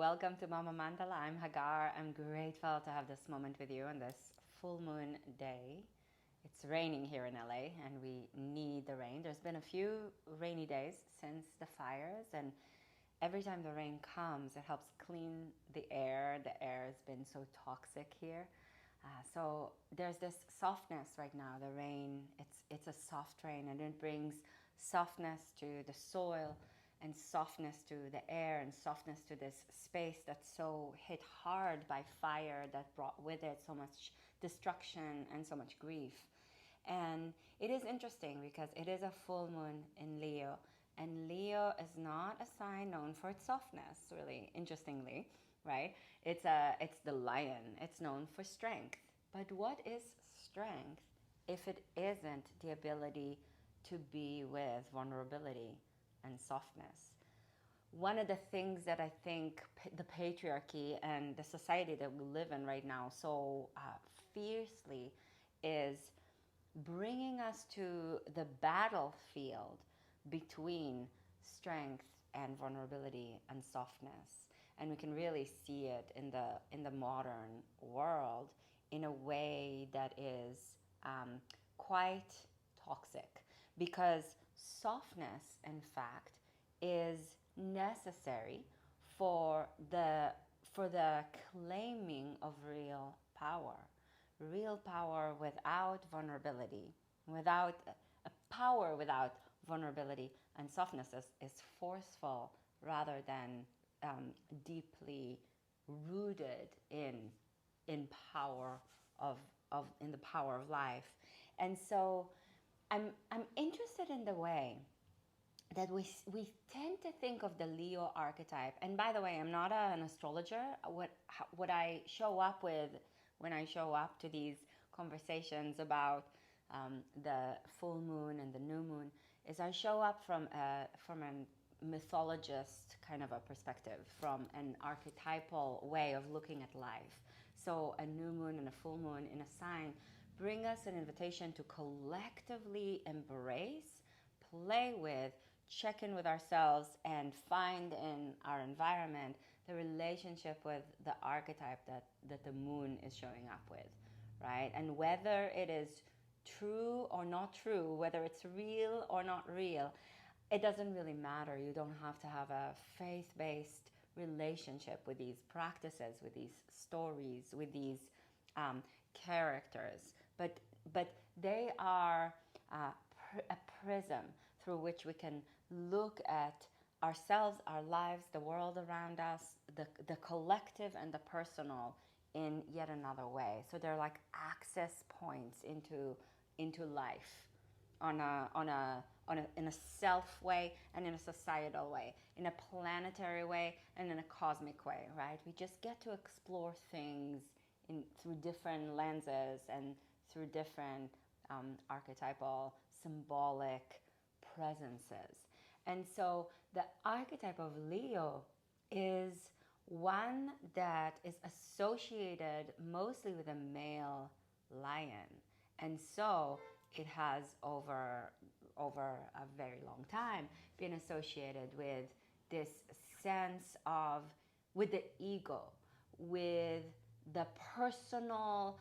welcome to Mama Mandala. I'm Hagar. I'm grateful to have this moment with you on this full moon day. It's raining here in LA and we need the rain. There's been a few rainy days since the fires, and every time the rain comes, it helps clean the air. The air has been so toxic here. So there's this softness right now. The rain, it's a soft rain, and it brings softness to the soil and softness to the air and softness to this space that's so hit hard by fire that brought with it so much destruction and so much grief. And it is interesting because it is a full moon in Leo, and Leo is not a sign known for its softness, really interestingly, right? It's the lion. It's known for strength. But what is strength if it isn't the ability to be with vulnerability and softness? One of the things that I think the patriarchy and the society that we live in right now so fiercely is bringing us to the battlefield between strength and vulnerability and softness. And we can really see it in the modern world in a way that is quite toxic, because softness, in fact, is necessary for the claiming of real power. Real power without vulnerability, without a power without vulnerability and softness is forceful rather than deeply rooted in power of in the power of life. And so I'm interested in the way that we tend to think of the Leo archetype. And by the way, I'm not an astrologer. What I show up with when I show up to these conversations about the full moon and the new moon is I show up from a mythologist kind of a perspective, from an archetypal way of looking at life. So a new moon and a full moon in a sign bring us an invitation to collectively embrace, play with, check in with ourselves, and find in our environment the relationship with the archetype that the moon is showing up with, right? And whether it is true or not true, whether it's real or not real, it doesn't really matter. You don't have to have a faith-based relationship with these practices, with these stories, with these characters, but they are a prism through which we can look at ourselves, our lives, the world around us, the collective and the personal in yet another way. So they're like access points into life in a self way and in a societal way, in a planetary way and in a cosmic way, right? We just get to explore things through different lenses and through different archetypal, symbolic presences. And so the archetype of Leo is one that is associated mostly with a male lion. And so it has over a very long time been associated with this sense of, with the ego, with the personal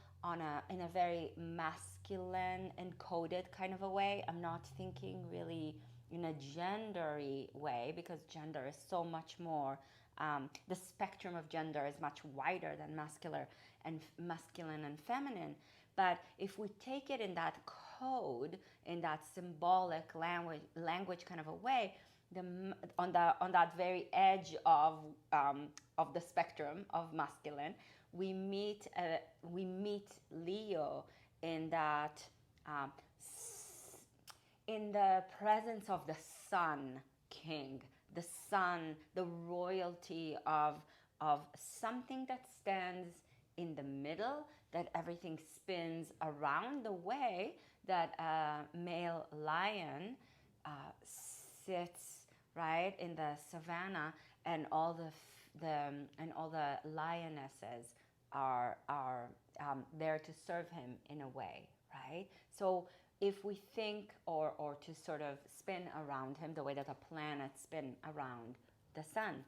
in a very masculine encoded kind of a way. I'm not thinking really in a gendery way, because gender is so much more the spectrum of gender is much wider than masculine and feminine. But if we take it in that code, in that symbolic language kind of a way, on that very edge of the spectrum of masculine, we meet Leo in that in the presence of the Sun King, the sun, the royalty of something that stands in the middle, that everything spins around, the way that a male lion sits right in the savannah, and all the lionesses are there to serve him in a way, right? So if we think, or to sort of spin around him the way that a planet spin around the sun.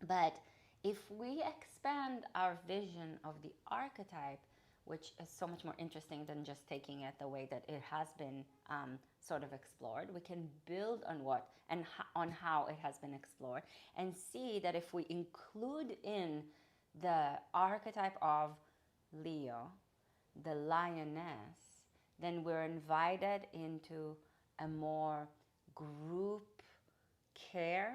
But if we expand our vision of the archetype, which is so much more interesting than just taking it the way that it has been sort of explored, we can build on what and on how it has been explored, and see that if we include in the archetype of Leo, the lioness, then we're invited into a more group care,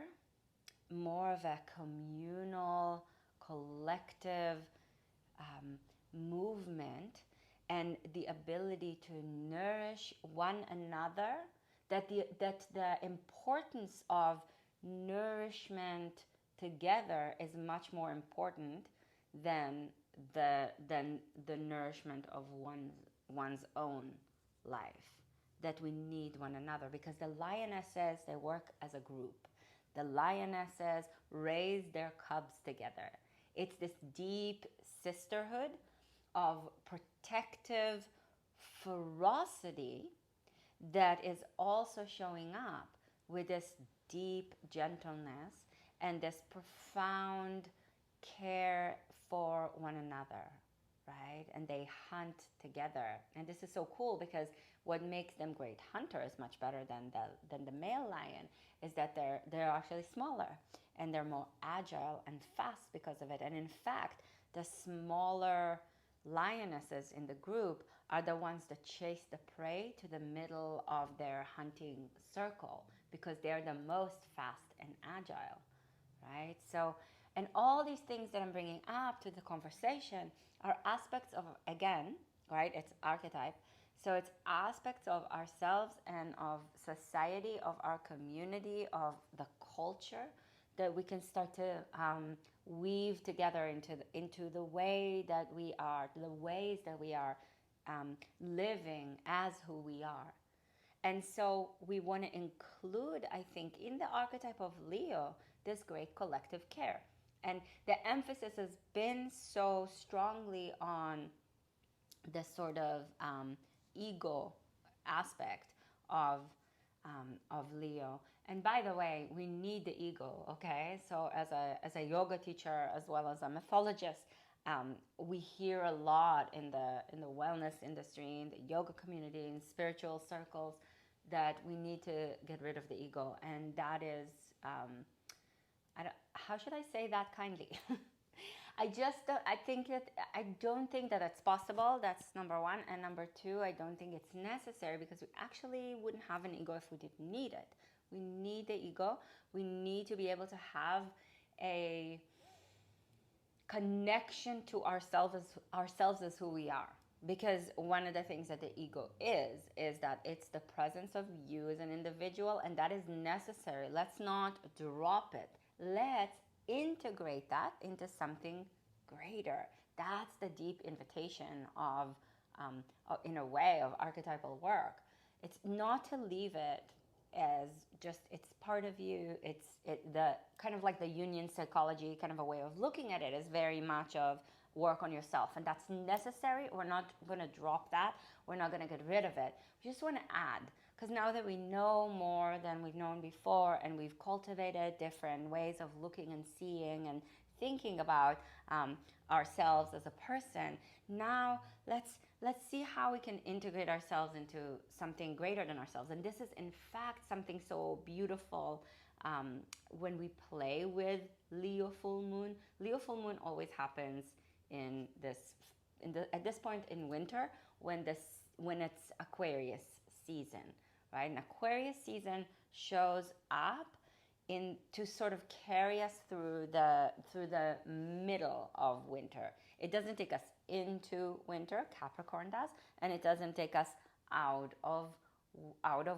more of a communal, collective movement, and the ability to nourish one another, that the importance of nourishment together is much more important than the nourishment of one's own life. That we need one another, because the lionesses, they work as a group. The lionesses raise their cubs together. It's this deep sisterhood of protective ferocity that is also showing up with this deep gentleness and this profound care for one another, right? And they hunt together. And this is so cool, because what makes them great hunters, much better than the male lion, is that they're actually smaller and they're more agile and fast because of it. And in fact, the smaller lionesses in the group are the ones that chase the prey to the middle of their hunting circle, because they're the most fast and agile, right? So, and all these things that I'm bringing up to the conversation are aspects of, again, right, it's archetype. So it's aspects of ourselves and of society, of our community, of the culture, that we can start to weave together into the way that we are, the ways that we are living as who we are. And so we want to include, I think, in the archetype of Leo, this great collective care. And the emphasis has been so strongly on the sort of ego aspect of Leo. And by the way, we need the ego, okay? So as a yoga teacher, as well as a mythologist, we hear a lot in the wellness industry, in the yoga community, in spiritual circles, that we need to get rid of the ego. And that is, how should I say that kindly? I don't think that it's possible. That's number one. And number two, I don't think it's necessary, because we actually wouldn't have an ego if we didn't need it. We need the ego. We need to be able to have a connection to ourselves as who we are. Because one of the things that the ego is that it's the presence of you as an individual, and that is necessary. Let's not drop it. Let's integrate that into something greater. That's the deep invitation of in a way, of archetypal work. It's not to leave it as just, it's part of you. The kind of like the Jungian psychology kind of a way of looking at it is very much of work on yourself, and that's necessary. We're not going to drop that. We're not going to get rid of it. We just want to add, because now that we know more than we've known before, and we've cultivated different ways of looking and seeing and thinking about ourselves as a person, now let's see how we can integrate ourselves into something greater than ourselves. And this is in fact something so beautiful when we play with Leo full moon. Leo full moon always happens at this point in winter, when it's Aquarius season, right? And Aquarius season shows up to sort of carry us through the middle of winter. It doesn't take us into winter, Capricorn does, and it doesn't take us out of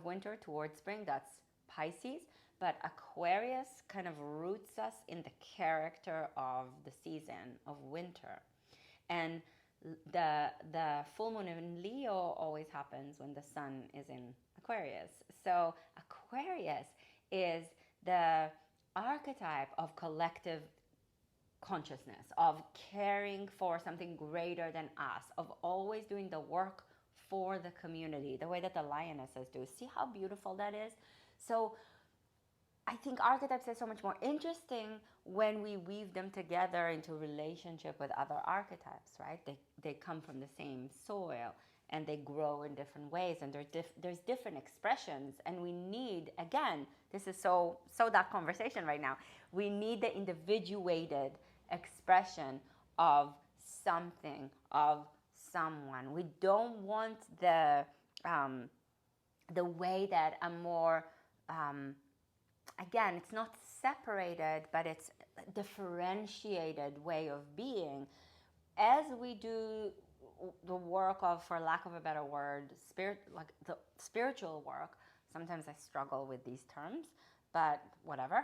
winter towards spring, that's Pisces. But Aquarius kind of roots us in the character of the season of winter. And the full moon in Leo always happens when the sun is in Aquarius. So Aquarius is the archetype of collective consciousness, of caring for something greater than us, of always doing the work for the community, the way that the lionesses do. See how beautiful that is? So I think archetypes are so much more interesting when we weave them together into relationship with other archetypes, right? They come from the same soil and they grow in different ways, and there's different expressions, and we need, again, this is so that conversation right now, we need the individuated expression of something, of someone. We don't want the way that a more again, it's not separated, but it's a differentiated way of being. As we do the work of, for lack of a better word, like the spiritual work, sometimes I struggle with these terms, but whatever.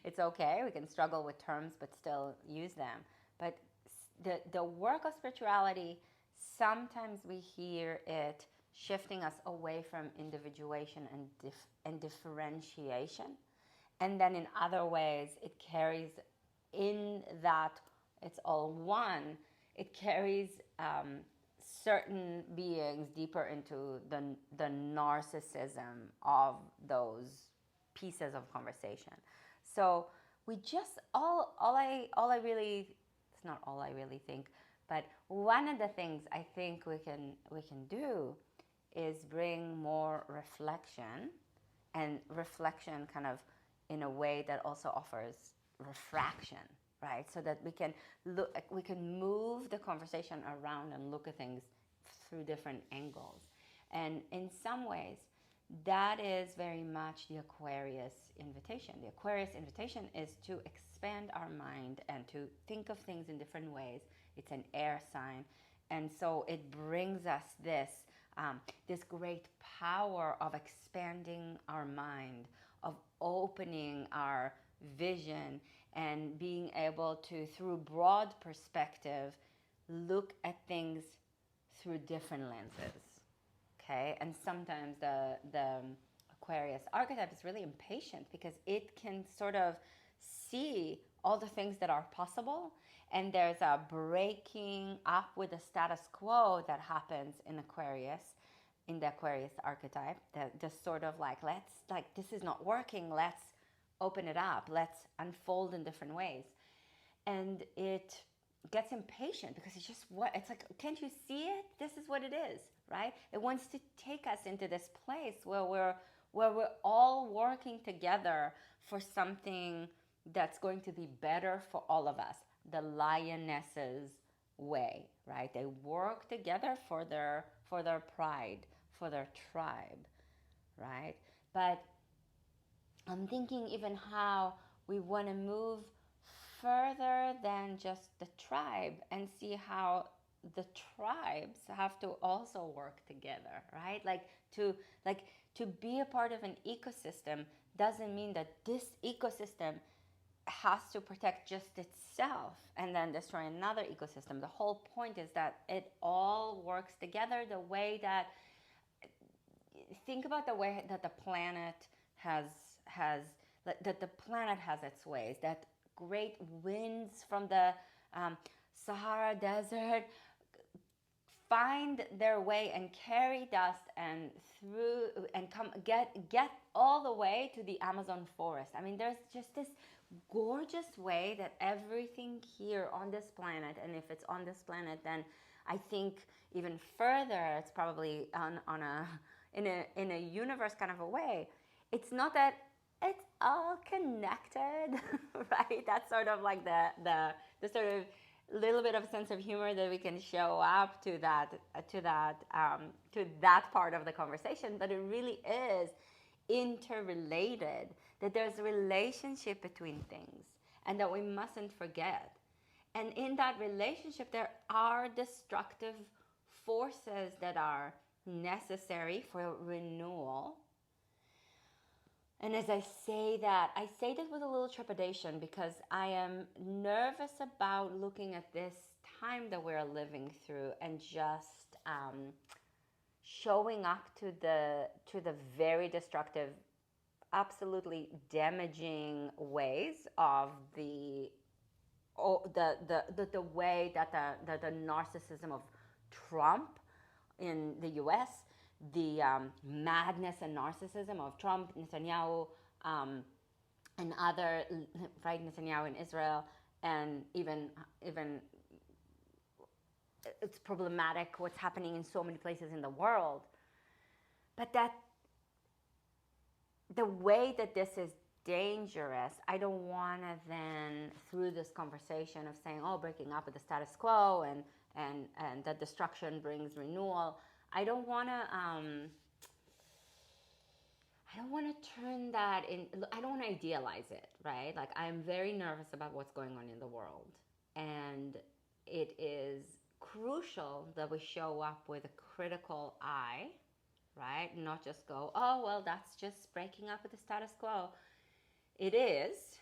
It's okay. We can struggle with terms, but still use them. But the work of spirituality, sometimes we hear it shifting us away from individuation and differentiation. And then in other ways, it carries in that it's all one, it carries certain beings deeper into the narcissism of those pieces of conversation. So we just, all I really, it's not all I really think, but one of the things I think we can do is bring more reflection, and reflection kind of in a way that also offers refraction, right? So that we can move the conversation around and look at things through different angles. And in some ways, that is very much the Aquarius invitation. The Aquarius invitation is to expand our mind and to think of things in different ways. It's an air sign. And so it brings us this great power of expanding our mind, of opening our vision, and being able to, through broad perspective, look at things through different lenses. Okay, and sometimes the Aquarius archetype is really impatient because it can sort of see all the things that are possible, and there's a breaking up with the status quo that happens in Aquarius, in the Aquarius archetype, that just sort of like, this is not working, let's open it up, let's unfold in different ways. And it gets impatient because it's like, can't you see it? This is what it is, right? It wants to take us into this place where we're all working together for something that's going to be better for all of us. The lionesses way, right? They work together for their pride, for their tribe, right? But I'm thinking even how we want to move further than just the tribe and see how the tribes have to also work together, right? Like to be a part of an ecosystem doesn't mean that this ecosystem has to protect just itself and then destroy another ecosystem. The whole point is that it all works together. The way that, think about the way that the planet has that the planet has its ways, that great winds from the Sahara Desert find their way and carry dust and through and come get all the way to the Amazon forest. I mean, there's just this gorgeous way that everything here on this planet, and if it's on this planet, then I think even further, it's probably in a universe kind of a way. It's not that it's all connected, right? That's sort of like the sort of little bit of sense of humor that we can show up to that part of the conversation, but it really is interrelated, that there's a relationship between things and that we mustn't forget. And in that relationship, there are destructive forces that are necessary for renewal. And as I say that with a little trepidation because I am nervous about looking at this time that we're living through and just showing up to the very destructive, absolutely damaging ways of the way that the narcissism of Trump in the US, the madness and narcissism of Trump, Netanyahu, and other, right, Netanyahu in Israel, and even it's problematic what's happening in so many places in the world. But that the way that this is dangerous, I don't want to then, through this conversation of saying, oh, breaking up with the status quo and that destruction brings renewal, I don't want to turn that in. I don't want to idealize it, right? Like, I'm very nervous about what's going on in the world, and it is crucial that we show up with a critical eye, right? Not just go, oh, well, that's just breaking up with the status quo. It is.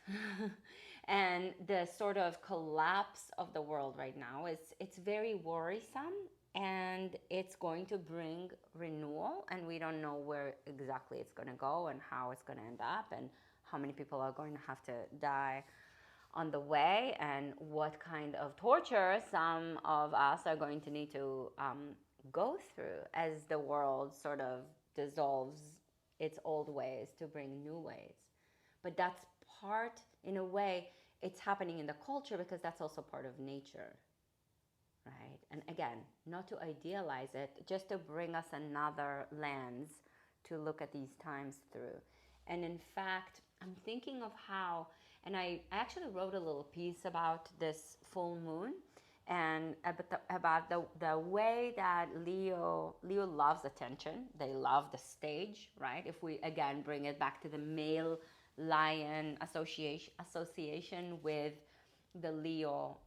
And the sort of collapse of the world right now it's very worrisome, and it's going to bring renewal, and we don't know where exactly it's going to go and how it's going to end up, and how many people are going to have to die on the way, and what kind of torture some of us are going to need to go through as the world sort of dissolves its old ways to bring new ways. But that's part, in a way, it's happening in the culture because that's also part of nature, right? And again, not to idealize it, just to bring us another lens to look at these times through. And in fact, I'm thinking of how, and I actually wrote a little piece about this full moon, and about the way that Leo loves attention. They love the stage, right? If we again bring it back to the male lion association with the Leo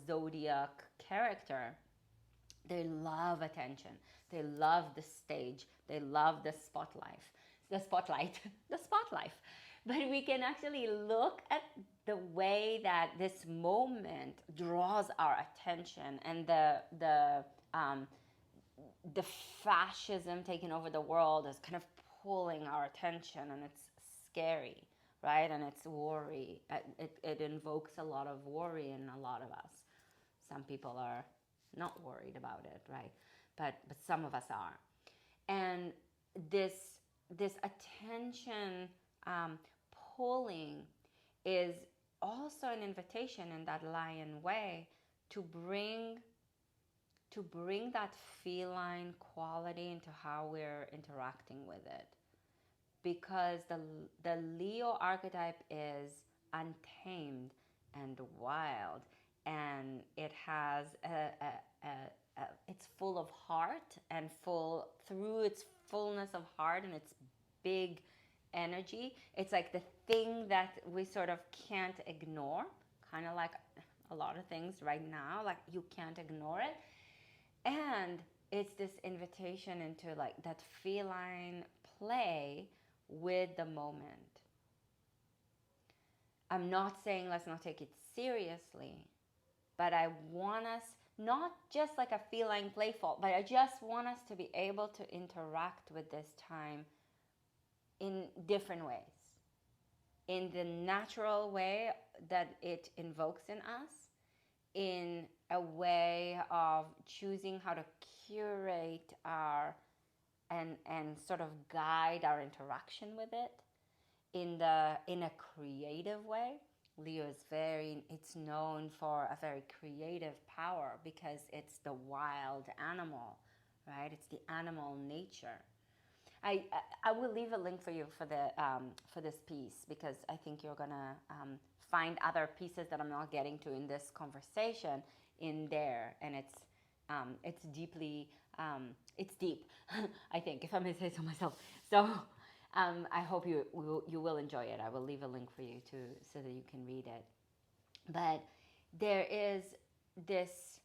zodiac character, they love attention. They love the stage. They love the spotlight. The spotlight. But we can actually look at the way that this moment draws our attention, and the fascism taking over the world is kind of pulling our attention, and it's scary, right? And it's worry. It invokes a lot of worry in a lot of us. Some people are not worried about it, right? But some of us are. And this attention pulling is also an invitation in that lion way to bring that feline quality into how we're interacting with it. Because the Leo archetype is untamed and wild, and it has it's full of heart, and through its fullness of heart and its big energy, it's like the thing that we sort of can't ignore, kind of like a lot of things right now, like you can't ignore it. And it's this invitation into like that feline play with the moment. I'm not saying let's not take it seriously, but I want us not just like a feline playful, but I just want us to be able to interact with this time in different ways. In the natural way that it invokes in us, in a way of choosing how to curate our and sort of guide our interaction with it, in a creative way. Leo is it's known for a very creative power because it's the wild animal, right? It's the animal nature. I will leave a link for you for this piece, because I think you're gonna find other pieces that I'm not getting to in this conversation in there, and it's deeply it's deep. I think, if I may say so myself. So I hope you will enjoy it. I will leave a link for you so that you can read it. But there is this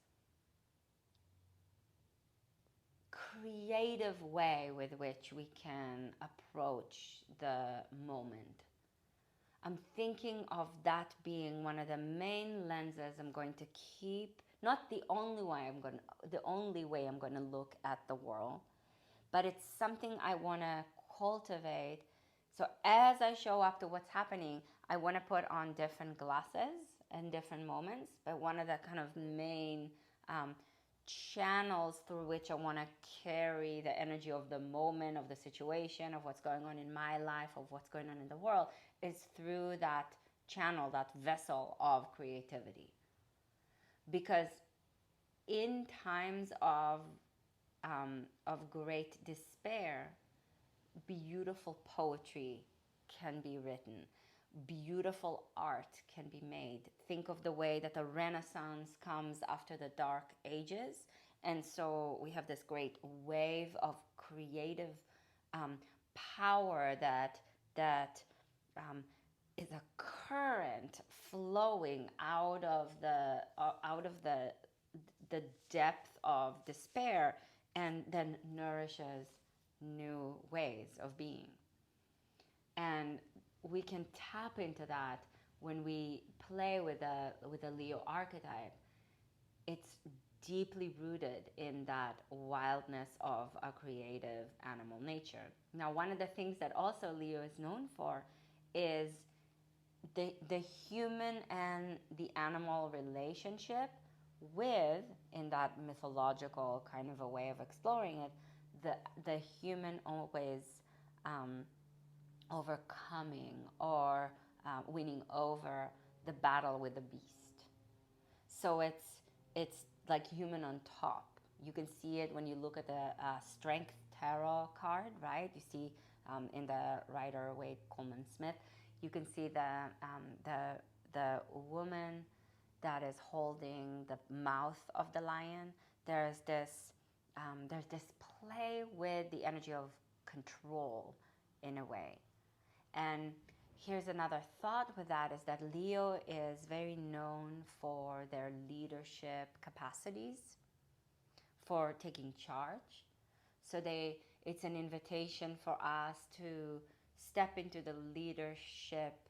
creative way with which we can approach the moment. I'm thinking of that being one of the main lenses I'm going to keep, not the only way I'm going to look at the world, but it's something I want to cultivate. So as I show up to what's happening, I want to put on different glasses and different moments. But one of the kind of main channels through which I want to carry the energy of the moment, of the situation, of what's going on in my life, of what's going on in the world, is through that channel, that vessel of creativity. Because in times of great despair, beautiful poetry can be written, beautiful art can be made. Think of the way that the Renaissance comes after the Dark Ages, and so we have this great wave of creative power that is a current flowing out of the depth of despair, and then nourishes new ways of being. And we can tap into that when we play with the Leo archetype. It's deeply rooted in that wildness of a creative animal nature. Now, one of the things that also Leo is known for is the human and the animal relationship with, in that mythological kind of a way of exploring it, the human always overcoming or winning over the battle with the beast. So it's like human on top. You can see it when you look at the Strength Tarot card, right? You see in the Rider-Waite Coleman Smith, you can see the woman that is holding the mouth of the lion. There's this play with the energy of control in a way. And here's another thought with that, is that Leo is very known for their leadership capacities, for taking charge. So it's an invitation for us to step into the leadership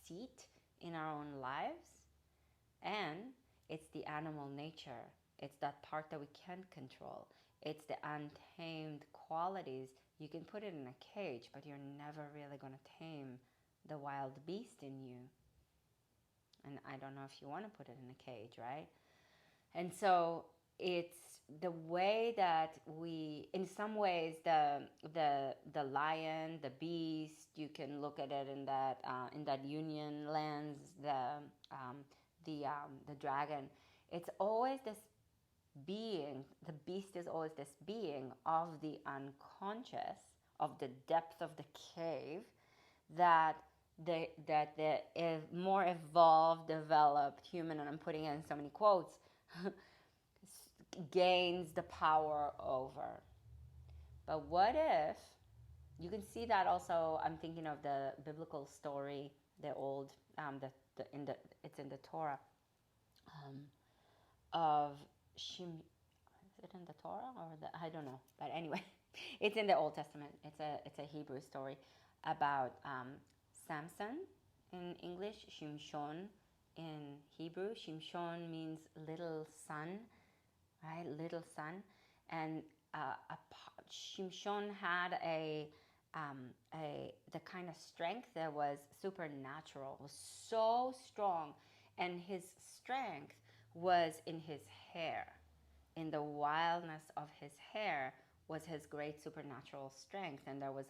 seat in our own lives. And it's the animal nature. It's that part that we can't control. It's the untamed qualities. You can put it in a cage, but you're never really going to tame the wild beast in you. And I don't know if you want to put it in a cage, right? And so it's the way that we, in some ways, the lion, the beast, you can look at it in that Union lens, the dragon. It's always this being. The beast is always this being of the unconscious, of the depth of the cave, that the more evolved, developed human, and I'm putting it in so many quotes, gains the power over. But what if you can see that also? I'm thinking of the biblical story, the old, it's in the Torah, of Shim. Is it in the Torah or I don't know, but anyway, it's in the Old Testament. It's a Hebrew story about Samson in English, Shimshon in Hebrew. Shimshon means little son, right? Little son. And Shimshon had the kind of strength that was supernatural, was so strong, and his strength was in his hair. In the wildness of his hair was his great supernatural strength. And there was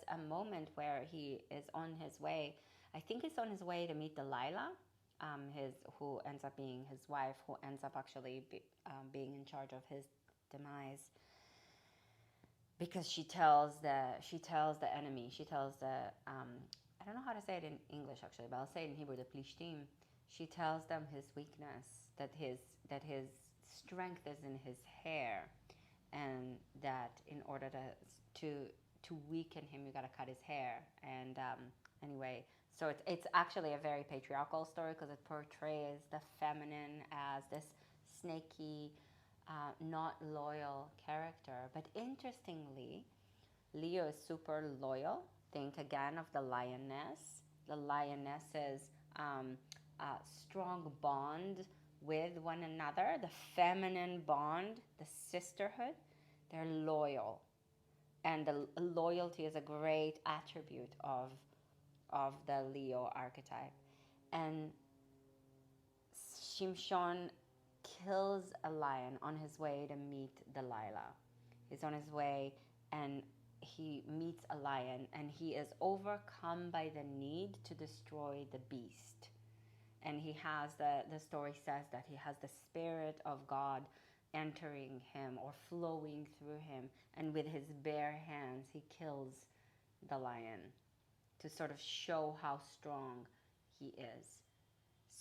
a moment where he is on his way. I think he's on his way to meet Delilah, who ends up being his wife, who ends up actually being in charge of his demise, because she tells the enemy, I don't know how to say it in English actually, but I'll say it in Hebrew, the Plishtim. She tells them his weakness, that his strength is in his hair, and that in order to weaken him, you got to cut his hair. And anyway, so it's actually a very patriarchal story, because it portrays the feminine as this snaky, not loyal character. But interestingly, Leo is super loyal. Think again of the lioness. The lioness's strong bond with one another, the feminine bond, the sisterhood. They're loyal, and the loyalty is a great attribute of the Leo archetype. And Shimshon kills a lion on his way to meet Delilah. He's on his way and he meets a lion, and he is overcome by the need to destroy the beast. And he has the story says that he has the Spirit of God entering him or flowing through him, and with his bare hands he kills the lion to sort of show how strong he is.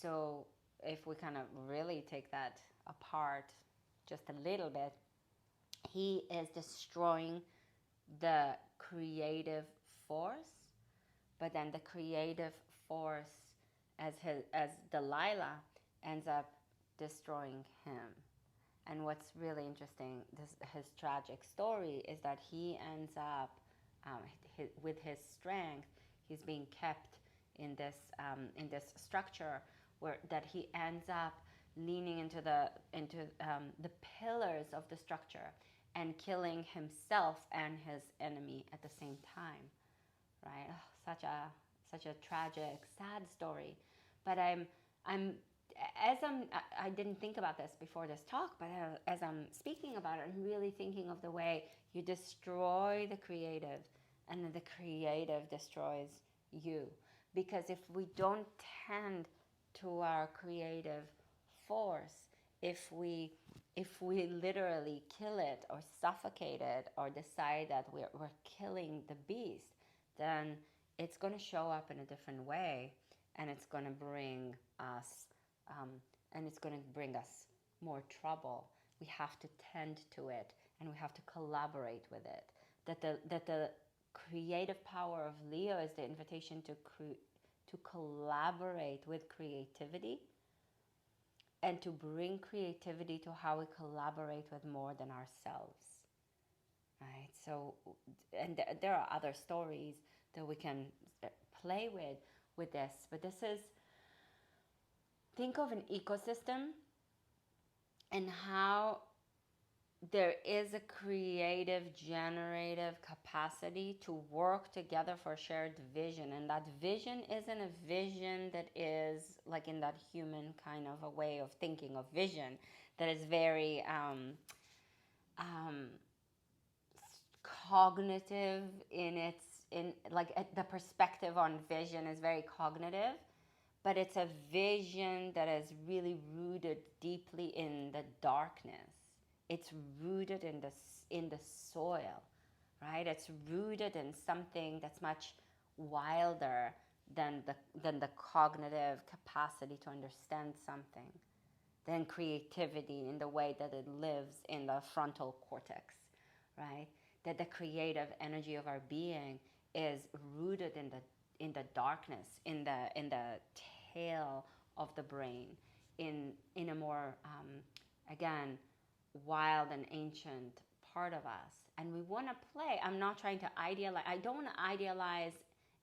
So if we kind of really take that apart just a little bit, he is destroying the creative force, but then the creative force as Delilah ends up destroying him. And what's really interesting, his tragic story, is that he ends up, with his strength, he's being kept in this structure where that he ends up leaning into the pillars of the structure and killing himself and his enemy at the same time, right? Oh, such a tragic, sad story. But I didn't think about this before this talk, but as I'm speaking about it, I'm really thinking of the way you destroy the creative, and then the creative destroys you. Because if we don't tend to our creative force, if we literally kill it or suffocate it or decide that we're killing the beast, then it's going to show up in a different way, and it's going to bring us more trouble. We have to tend to it, and we have to collaborate with it. That the creative power of Leo is the invitation to collaborate with creativity, and to bring creativity to how we collaborate with more than ourselves, right? So, and there are other stories that we can play with this, but this is, think of an ecosystem and how there is a creative, generative capacity to work together for a shared vision. And that vision isn't a vision that is like in that human kind of a way of thinking of vision that is very cognitive in the perspective on vision is very cognitive, but it's a vision that is really rooted deeply in the darkness. It's rooted in the soil, right? It's rooted in something that's much wilder than the cognitive capacity to understand something, than creativity in the way that it lives in the frontal cortex, right? That the creative energy of our being is rooted in the darkness, in the tail of the brain, in a more again, wild and ancient part of us. And we want to play. I'm not trying to idealize. I don't want to idealize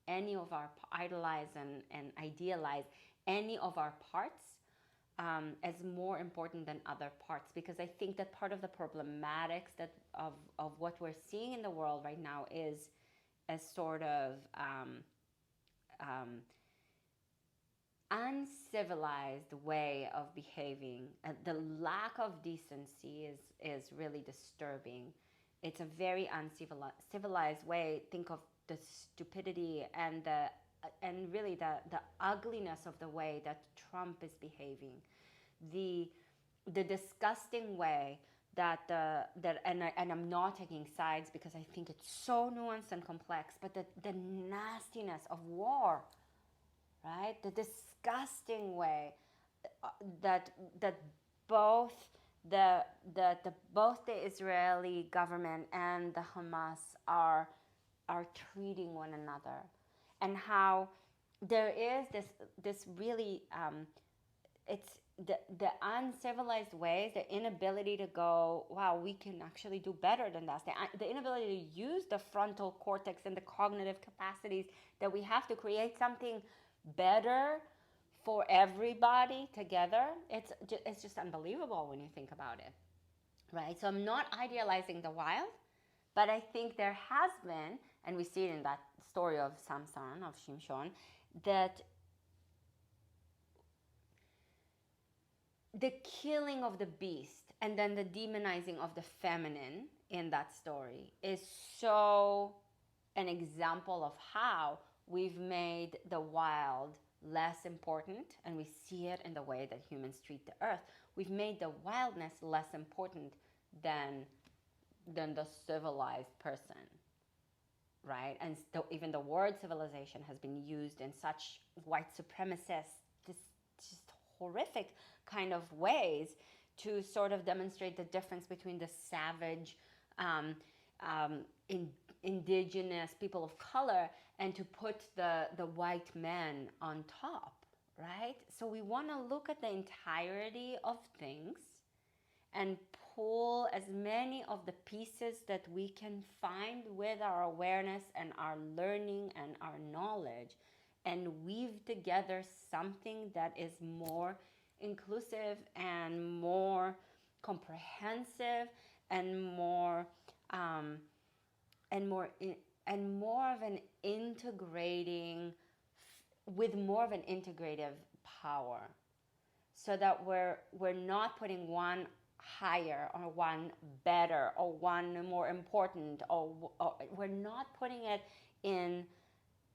any of our, idolize and idealize any of our parts as more important than other parts, because I think that part of the problematics that of what we're seeing in the world right now is a sort of uncivilized way of behaving. The lack of decency is really disturbing. It's a very uncivilized way. Think of the stupidity and really the ugliness of the way that Trump is behaving, the disgusting way that and I'm not taking sides because I think it's so nuanced and complex, but the nastiness of war, right? The disgusting way that both both the Israeli government and the Hamas are treating one another, and how there is this really it's the uncivilized ways, the inability to go, wow, we can actually do better than that, the inability to use the frontal cortex and the cognitive capacities that we have to create something better for everybody together. It's just unbelievable when you think about it, right? So I'm not idealizing the wild, but I think there has been, and we see it in that story of Samson, of Shimshon, that the killing of the beast and then the demonizing of the feminine in that story is so an example of how we've made the wild less important, and we see it in the way that humans treat the earth. We've made the wildness less important than the civilized person, right? And even the word civilization has been used in such white supremacist, just horrific kind of ways to sort of demonstrate the difference between the savage, indigenous people of color, and to put the white men on top, right? So we want to look at the entirety of things and pull as many of the pieces that we can find with our awareness and our learning and our knowledge, and weave together something that is more inclusive and more comprehensive and more of an integrating, with more of an integrative power, so that we're not putting one higher or one better or one more important, or we're not putting it in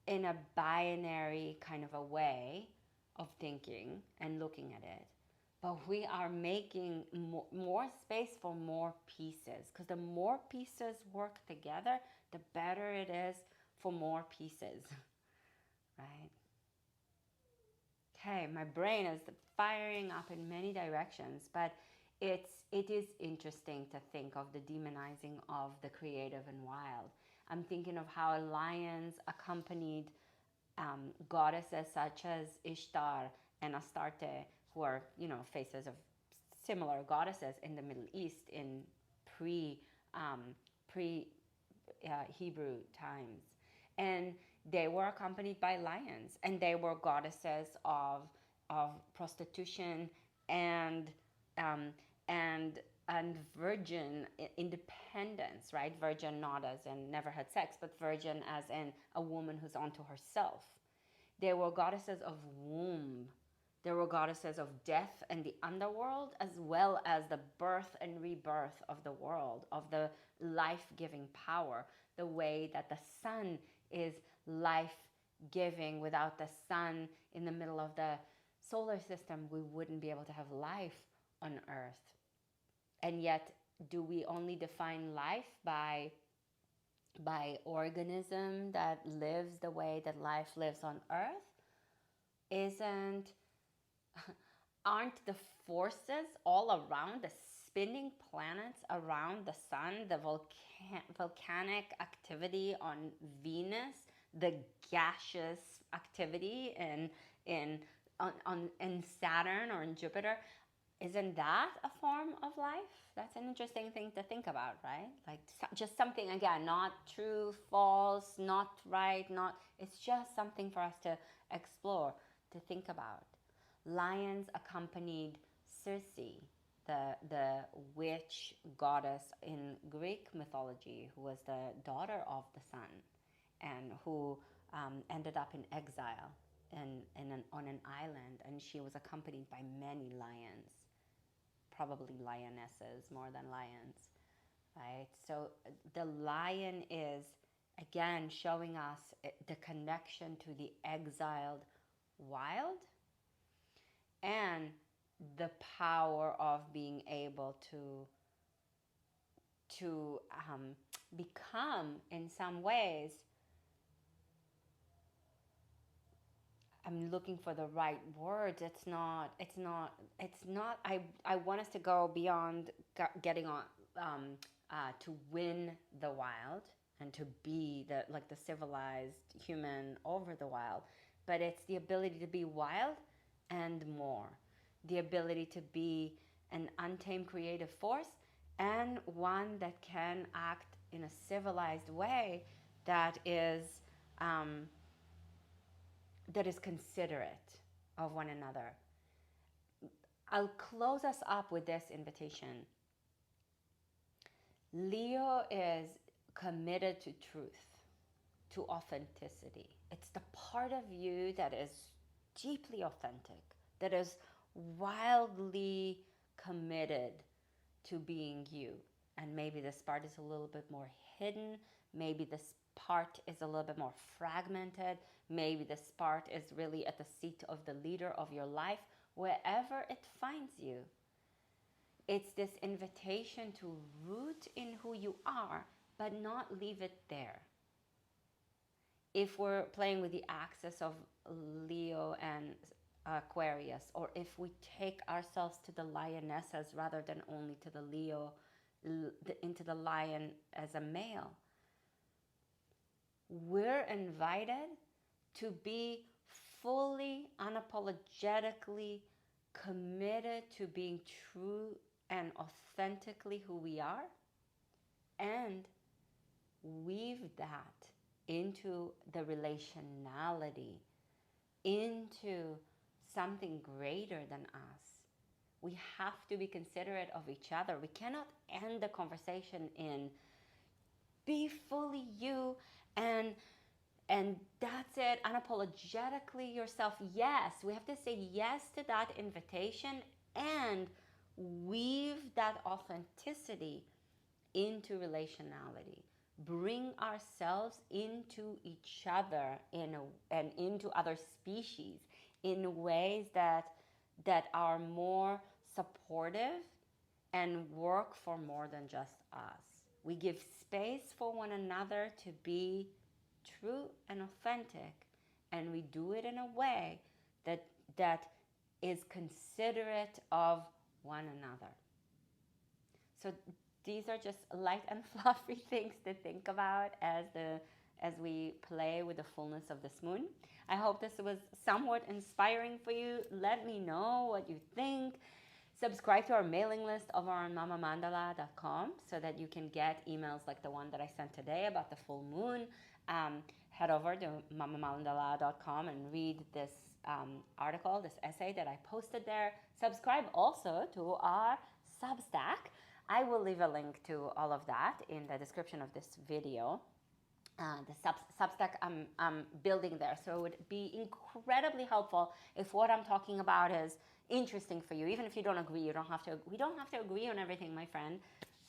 a binary kind of a way of thinking and looking at it, but we are making more space for more pieces, because the more pieces work together, the better it is for more pieces, right? Okay, my brain is firing up in many directions, but it is interesting to think of the demonizing of the creative and wild. I'm thinking of how lions accompanied goddesses such as Ishtar and Astarte, who are, faces of similar goddesses in the Middle East in pre Hebrew times. And they were accompanied by lions, and they were goddesses of prostitution and virgin independence, right? Virgin not as in never had sex, but virgin as in a woman who's onto herself. They were goddesses of womb. They were goddesses of death and the underworld, as well as the birth and rebirth of the world, of the life-giving power, the way that the sun is life-giving. Without the sun in the middle of the solar system, we wouldn't be able to have life on Earth. And yet, do we only define life by organism that lives the way that life lives on Earth? Aren't the forces all around, the spinning planets around the sun, the volcanic activity on Venus, the gaseous activity in Saturn or in Jupiter, isn't that a form of life? That's an interesting thing to think about, right? Like just something, again, not true, false, not right, it's just something for us to explore, to think about. Lions accompanied Circe, the witch goddess in Greek mythology, who was the daughter of the sun and who ended up in exile on an island, and she was accompanied by many lions, probably lionesses more than lions, right? So the lion is, again, showing us the connection to the exiled wild and the power of being able to become, in some ways, I'm looking for the right words. I want us to go beyond getting on, to win the wild and to be the civilized human over the wild, but it's the ability to be wild and more, the ability to be an untamed creative force and one that can act in a civilized way that is considerate of one another. I'll close us up with this invitation. Leo is committed to truth, to authenticity. It's the part of you that is deeply authentic, that is wildly committed to being you. And maybe this part is a little bit more hidden. Maybe this part is a little bit more fragmented. Maybe this part is really at the seat of the leader of your life, wherever it finds you. It's this invitation to root in who you are, but not leave it there. If we're playing with the axis of Leo and Aquarius, or if we take ourselves to the lionesses rather than only to the Leo, into the lion as a male, we're invited to be fully, unapologetically committed to being true and authentically who we are, and weave that into the relationality, into something greater than us. We have to be considerate of each other. We cannot end the conversation in be fully you and that's it, unapologetically yourself. Yes, we have to say yes to that invitation and weave that authenticity into relationality. Bring ourselves into each other and into other species in ways that are more supportive and work for more than just us. We give space for one another to be true and authentic, and we do it in a way that is considerate of one another. So these are just light and fluffy things to think about as we play with the fullness of this moon. I hope this was somewhat inspiring for you. Let me know what you think. Subscribe to our mailing list over on mamamandala.com so that you can get emails like the one that I sent today about the full moon. Head over to mamamandala.com and read this article, this essay that I posted there. Subscribe also to our Substack. I will leave a link to all of that in the description of this video. The Substack I'm building there. So it would be incredibly helpful if what I'm talking about is interesting for you. Even if you don't agree, we don't have to agree on everything, my friend.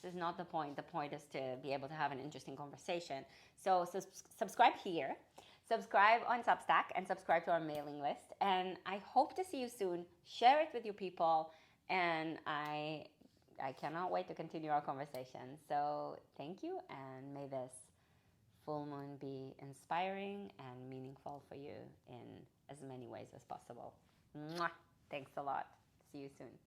This is not the point. The point is to be able to have an interesting conversation. So subscribe here, subscribe on Substack, and subscribe to our mailing list. And I hope to see you soon. Share it with your people. And I cannot wait to continue our conversation. So thank you, and may this full moon be inspiring and meaningful for you in as many ways as possible. Mwah! Thanks a lot. See you soon.